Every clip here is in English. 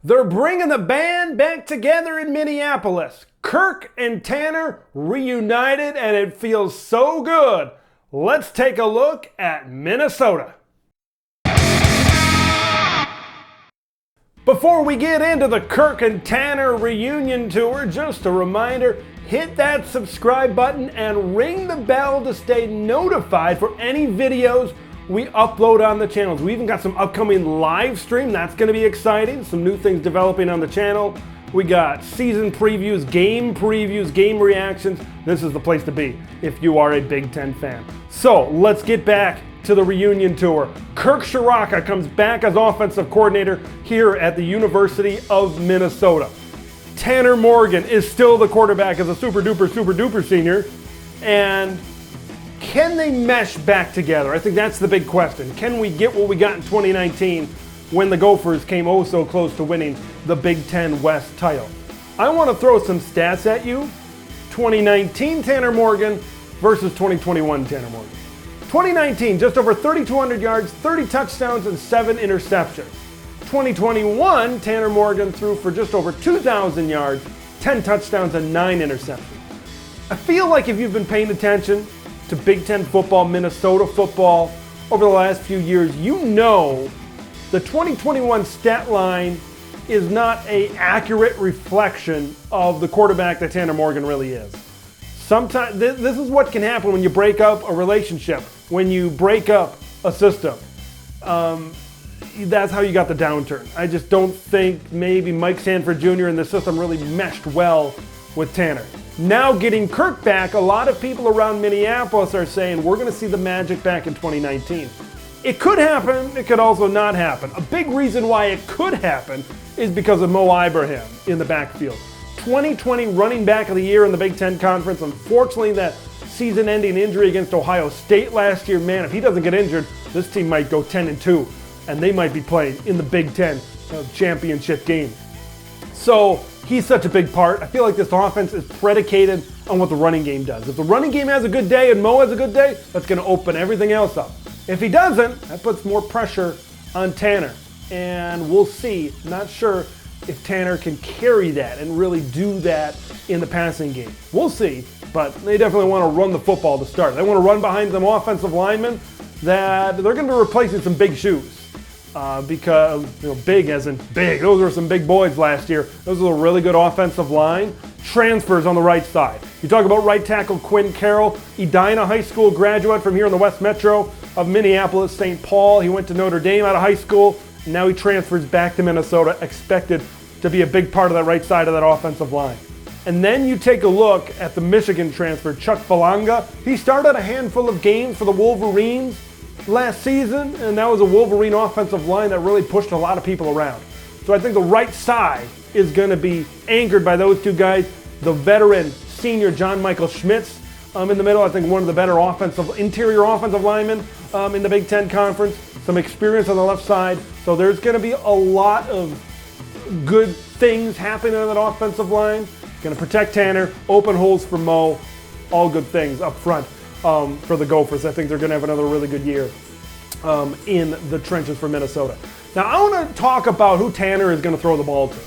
They're bringing the band back together in Minneapolis. Kirk and Tanner reunited, and it feels so good. Let's take a look at Minnesota. Before we get into the Kirk and Tanner reunion tour, just a reminder, hit that subscribe button and ring the bell to stay notified for any videos we upload on the channels. We even got some upcoming live stream. That's going to be exciting. Some new things developing on the channel. We got season previews, game reactions. This is the place to be if you are a Big Ten fan. So let's get back to the reunion tour. Kirk Ciarrocca comes back as offensive coordinator here at the University of Minnesota. Tanner Morgan is still the quarterback as a super duper senior. And can they mesh back together? I think that's the big question. Can we get what we got in 2019 when the Gophers came oh so close to winning the Big Ten West title? I want to throw some stats at you. 2019 Tanner Morgan versus 2021 Tanner Morgan. 2019, just over 3,200 yards, 30 touchdowns, and 7 interceptions. 2021, Tanner Morgan threw for just over 2,000 yards, 10 touchdowns, and 9 interceptions. I feel like if you've been paying attention to Big Ten football, Minnesota football over the last few years, you know the 2021 stat line is not an accurate reflection of the quarterback that Tanner Morgan really is. Sometimes this is what can happen when you break up a relationship, when you break up a system. That's how you got the downturn. I just don't think maybe Mike Sanford Jr. and the system really meshed well with Tanner. Now getting Kirk back, a lot of people around Minneapolis are saying we're going to see the magic back in 2019. It could happen, it could also not happen. A big reason why it could happen is because of Mo Ibrahim in the backfield. 2020 running back of the year in the Big Ten Conference. Unfortunately, that season-ending injury against Ohio State last year, man, if he doesn't get injured, this team might go 10-2, and they might be playing in the Big Ten championship game. So he's such a big part. I feel like this offense is predicated on what the running game does. If the running game has a good day and Mo has a good day, that's going to open everything else up. If he doesn't, that puts more pressure on Tanner. And we'll see. Not sure if Tanner can carry that and really do that in the passing game. We'll see, but they definitely want to run the football to start. They want to run behind some offensive linemen that they're going to be replacing some big shoes. Because, big as in big. Those were some big boys last year. Those are a really good offensive line. Transfers on the right side. You talk about right tackle Quinn Carroll, Edina High School graduate from here in the West Metro of Minneapolis, St. Paul. He went to Notre Dame out of high school. And now he transfers back to Minnesota, expected to be a big part of that right side of that offensive line. And then you take a look at the Michigan transfer, Chuck Falanga. He started a handful of games for the Wolverines last season, and that was a Wolverine offensive line that really pushed a lot of people around. So I think the right side is going to be anchored by those two guys. The veteran senior John Michael Schmitz in the middle. I think one of the better interior offensive linemen in the Big Ten Conference. Some experience on the left side. So there's going to be a lot of good things happening on that offensive line. Going to protect Tanner, open holes for Mo. All good things up front. For the Gophers. I think they're going to have another really good year in the trenches for Minnesota. Now, I want to talk about who Tanner is going to throw the ball to,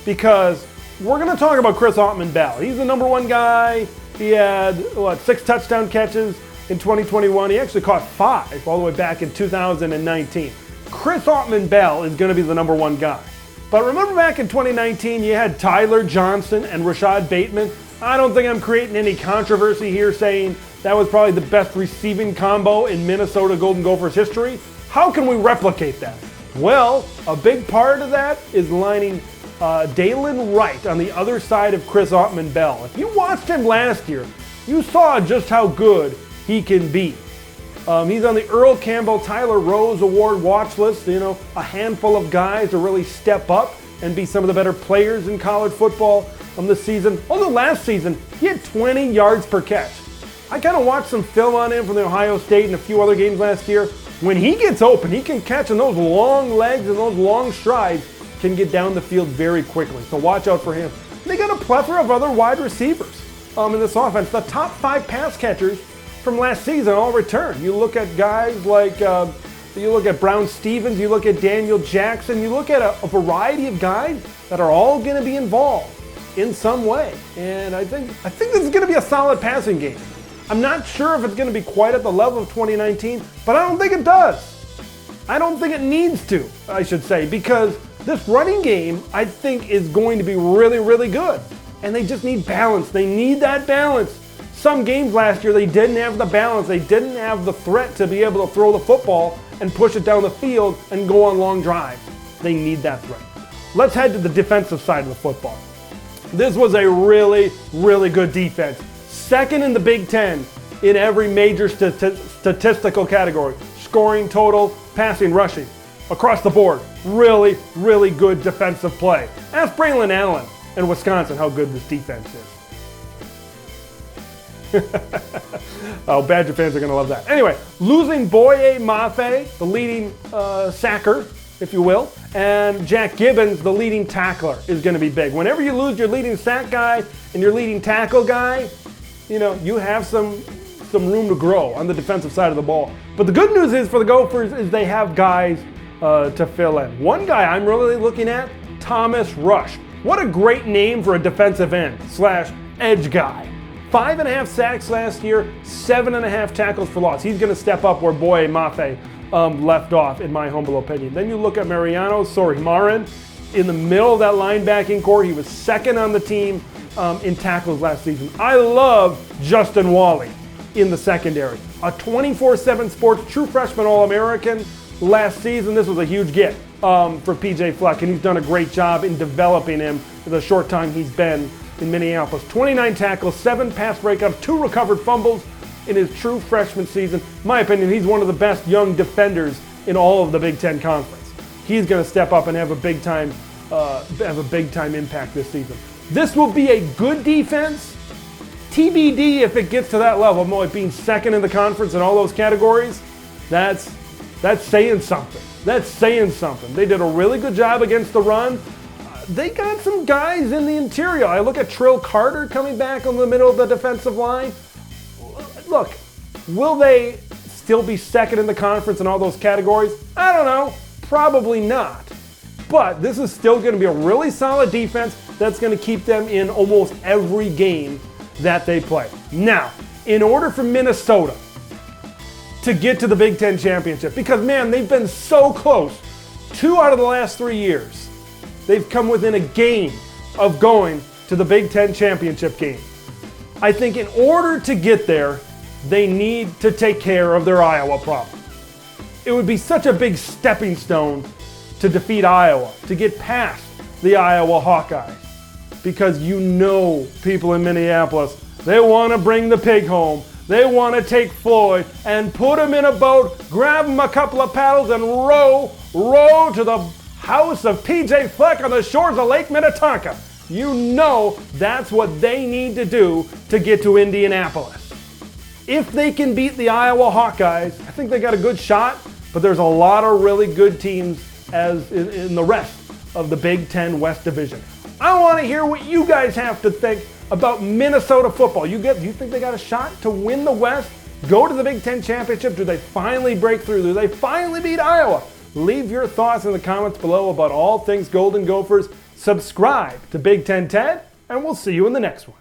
because we're going to talk about Chris Autman-Bell. He's the number one guy. He had, 6 touchdown catches in 2021. He actually caught 5 all the way back in 2019. Chris Autman-Bell is going to be the number one guy. But remember back in 2019, you had Tyler Johnson and Rashad Bateman. I don't think I'm creating any controversy here saying that was probably the best receiving combo in Minnesota Golden Gophers history. How can we replicate that? Well, a big part of that is lining Dalen Wright on the other side of Chris Autman-Bell. If you watched him last year, you saw just how good he can be. He's on the Earl Campbell Tyler Rose Award watch list. A handful of guys to really step up and be some of the better players in college football this season. Although last season, he had 20 yards per catch. I kind of watched some film on him from the Ohio State and a few other games last year. When he gets open, he can catch, and those long legs and those long strides can get down the field very quickly. So watch out for him. They got a plethora of other wide receivers in this offense. The top 5 pass catchers from last season all return. You look at guys like You look at Brown Stevens, you look at Daniel Jackson, you look at a variety of guys that are all going to be involved in some way. And I think this is going to be a solid passing game. I'm not sure if it's going to be quite at the level of 2019, but I don't think it does. I don't think it needs to, I should say, because this running game, I think, is going to be really, really good. And they just need balance. They need that balance. Some games last year, they didn't have the balance. They didn't have the threat to be able to throw the football and push it down the field and go on long drives. They need that threat. Let's head to the defensive side of the football. This was a really, really good defense. Second in the Big Ten in every major statistical category. Scoring, total, passing, rushing. Across the board, really, really good defensive play. Ask Braylon Allen in Wisconsin how good this defense is. Oh, Badger fans are going to love that. Anyway, losing Boye Mafe, the leading sacker, if you will, and Jack Gibbons, the leading tackler, is going to be big. Whenever you lose your leading sack guy and your leading tackle guy, you have some room to grow on the defensive side of the ball. But the good news is for the Gophers is they have guys to fill in. One guy I'm really looking at, Thomas Rush. What a great name for a defensive end / edge guy. 5.5 sacks last year, 7.5 tackles for loss. He's going to step up where Boye Mafe left off, in my humble opinion. Then you look at Mariano Sorimarin in the middle of that linebacking core. He was second on the team in tackles last season. I love Justin Wally in the secondary. A 24/7 Sports true freshman All-American last season. This was a huge get for PJ Fleck, and he's done a great job in developing him for the short time he's been in Minneapolis. 29 tackles, 7 pass breakups, 2 recovered fumbles in his true freshman season. In my opinion, he's one of the best young defenders in all of the Big Ten Conference. He's going to step up and have a big time impact this season. This will be a good defense. TBD if it gets to that level. Mo being second in the conference in all those categories, that's saying something. That's saying something. They did a really good job against the run. They got some guys in the interior. I look at Trill Carter coming back on the middle of the defensive line. Look, will they still be second in the conference in all those categories? I don't know. Probably not. But this is still going to be a really solid defense that's going to keep them in almost every game that they play. Now, in order for Minnesota to get to the Big Ten championship, because man, they've been so close. 2 out of the last 3 years, they've come within a game of going to the Big Ten championship game. I think in order to get there, they need to take care of their Iowa problem. It would be such a big stepping stone to defeat Iowa, to get past the Iowa Hawkeyes. Because people in Minneapolis, they want to bring the pig home. They want to take Floyd and put him in a boat, grab him a couple of paddles, and row to the house of PJ Fleck on the shores of Lake Minnetonka. That's what they need to do to get to Indianapolis. If they can beat the Iowa Hawkeyes, I think they got a good shot, but there's a lot of really good teams as in the rest of the Big Ten West Division. I want to hear what you guys have to think about Minnesota football. Do you think they got a shot to win the West, go to the Big Ten Championship? Do they finally break through? Do they finally beat Iowa? Leave your thoughts in the comments below about all things Golden Gophers. Subscribe to Big Ten Ted, and we'll see you in the next one.